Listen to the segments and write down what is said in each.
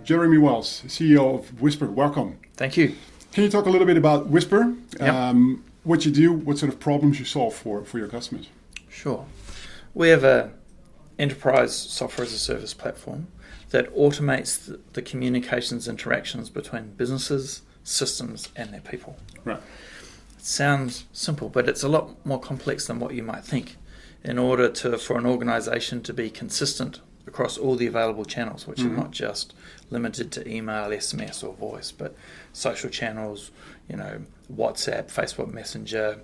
Jeromy Wells, CEO of Whispir. Welcome. Thank you. Can you talk a little bit about Whispir? Yep. What you do, what sort of problems you solve for your customers? Sure. We have an enterprise software as a service platform that automates the communications interactions between businesses, systems, and their people. Right. It sounds simple, but it's a lot more complex than what you might think. In order for an organisation to be consistent across all the available channels, which are not just limited to email, SMS, or voice, but social channels, WhatsApp, Facebook Messenger,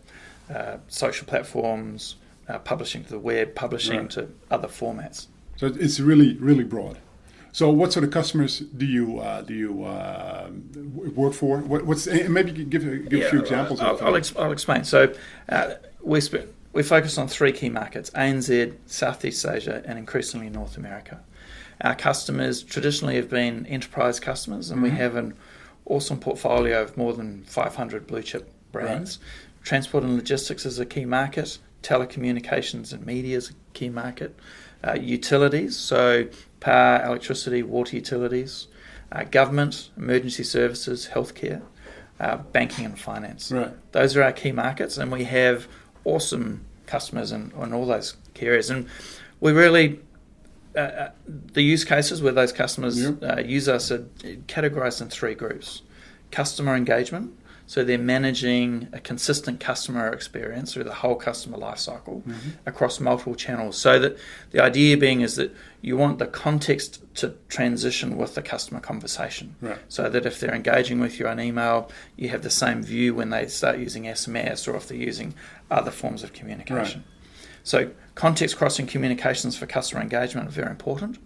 social platforms, publishing to the web, publishing to other formats. So it's really, really broad. So what sort of customers do you work for? Maybe you could give a few examples. I'll explain. So we focus on three key markets: ANZ, Southeast Asia, and increasingly North America. Our customers traditionally have been enterprise customers, and we have an awesome portfolio of more than 500 blue chip brands. Right. Transport and logistics is a key market. Telecommunications and media is a key market. Utilities, so power, electricity, water utilities. Government, emergency services, healthcare, banking and finance. Right. Those are our key markets, and we have awesome customers in all those key areas. And we really, the use cases where those customers use us are categorized in three groups. Customer engagement, so they're managing a consistent customer experience through the whole customer lifecycle across multiple channels. So that the idea being is that you want the context to transition with the customer conversation. Right. So that if they're engaging with you on email, you have the same view when they start using SMS or if they're using other forms of communication. Right. So context crossing communications for customer engagement are very important.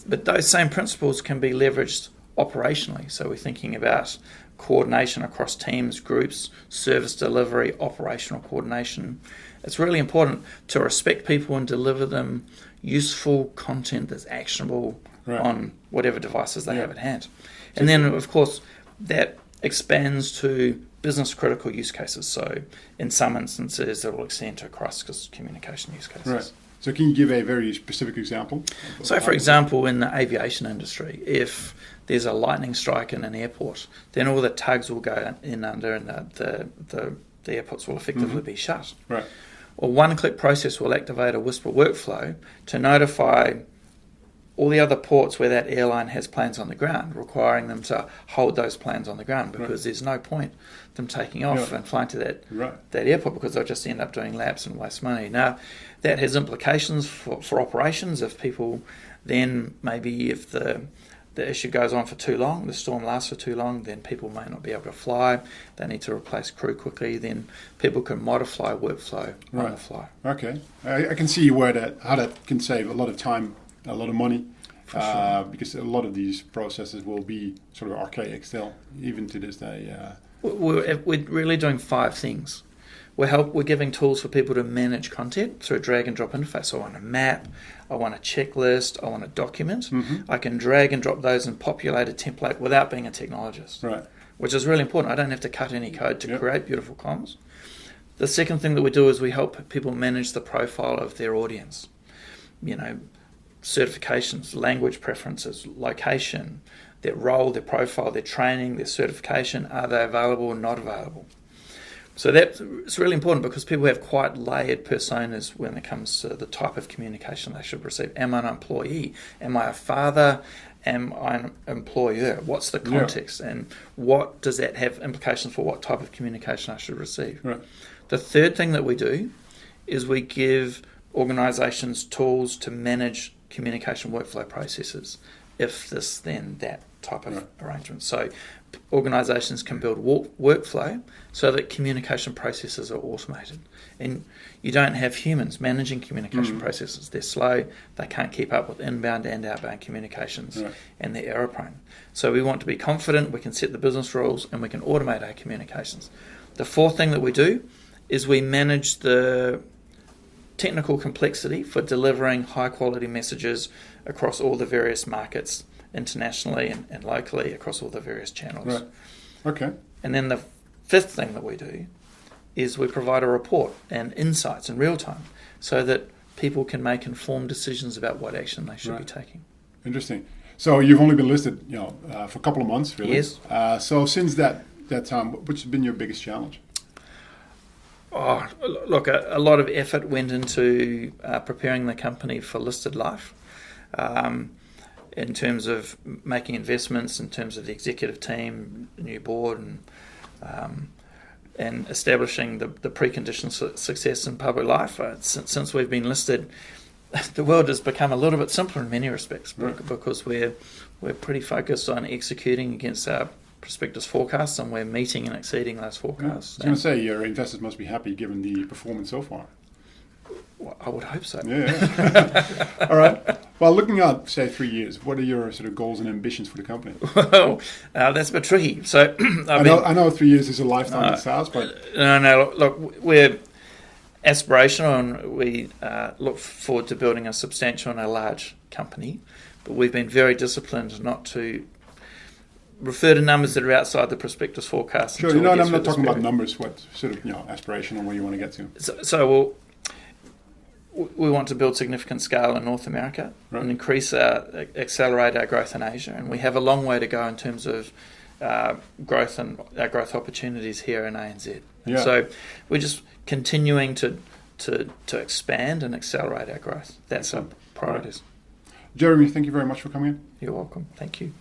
But those same principles can be leveraged operationally. So we're thinking about coordination across teams, groups, service delivery, operational coordination. It's really important to respect people and deliver them useful content that's actionable on whatever devices they have at hand. And then, of course, that expands to business critical use cases. So in some instances, it will extend to across communication use cases. Right. So can you give a very specific example? So for example, in the aviation industry, if there's a lightning strike in an airport, then all the tugs will go in under and the airports will effectively be shut. Right. Well, one-click process will activate a Whispir workflow to notify all the other ports where that airline has planes on the ground, requiring them to hold those planes on the ground because there's no point them taking off and flying to that airport because they'll just end up doing laps and waste money. Now, that has implications for operations if people then maybe if the issue goes on for too long, the storm lasts for too long, then people may not be able to fly. They need to replace crew quickly. Then people can modify workflow on the fly. Okay. I can see how that can save a lot of time, a lot of money, because a lot of these processes will be sort of archaic still, even to this day. We're really doing 5 things. We're giving tools for people to manage content through a drag and drop interface. So I want a map, I want a checklist, I want a document. I can drag and drop those and populate a template without being a technologist, which is really important. I don't have to cut any code to create beautiful comms. The second thing that we do is we help people manage the profile of their audience. Certifications, language preferences, location, their role, their profile, their training, their certification. Are they available or not available? So it's really important because people have quite layered personas when it comes to the type of communication they should receive. Am I an employee? Am I a father? Am I an employer? What's the context? And what does that have implications for what type of communication I should receive? Right. The third thing that we do is we give organisations tools to manage communication workflow processes. If this, then that type of arrangement. So organisations can build workflow so that communication processes are automated. And you don't have humans managing communication processes. They're slow, they can't keep up with inbound and outbound communications, and they're error prone. So we want to be confident, we can set the business rules, and we can automate our communications. The fourth thing that we do is we manage the technical complexity for delivering high quality messages across all the various markets internationally and locally across all the various channels. Right. Okay. And then the fifth thing that we do is we provide a report and insights in real time so that people can make informed decisions about what action they should be taking. Interesting. So you've only been listed, for a couple of months, really. Yes. So since that time, what's been your biggest challenge? Oh, look, a lot of effort went into preparing the company for listed life, in terms of making investments, in terms of the executive team, new board, and establishing the preconditions for success in public life. Since we've been listed, the world has become a little bit simpler in many respects, because we're pretty focused on executing against our prospectus forecasts, and we're meeting and exceeding those forecasts. I was going to say, your investors must be happy given the performance so far. Well, I would hope so. Yeah. All right. Well, looking out, say, 3 years, what are your sort of goals and ambitions for the company? Well, that's a bit tricky. So I know 3 years is a lifetime in sales, but no. Look, we're aspirational, and we look forward to building a substantial and a large company. But we've been very disciplined not to refer to numbers that are outside the prospectus forecast. Sure. I'm not talking about numbers. What sort of aspirational where you want to get to? So we want to build significant scale in North America and accelerate our growth in Asia, and we have a long way to go in terms of growth and our growth opportunities here in ANZ. Yeah. So we're just continuing to expand and accelerate our growth. That's our priorities. Jeromy, thank you very much for coming in. You're welcome. Thank you.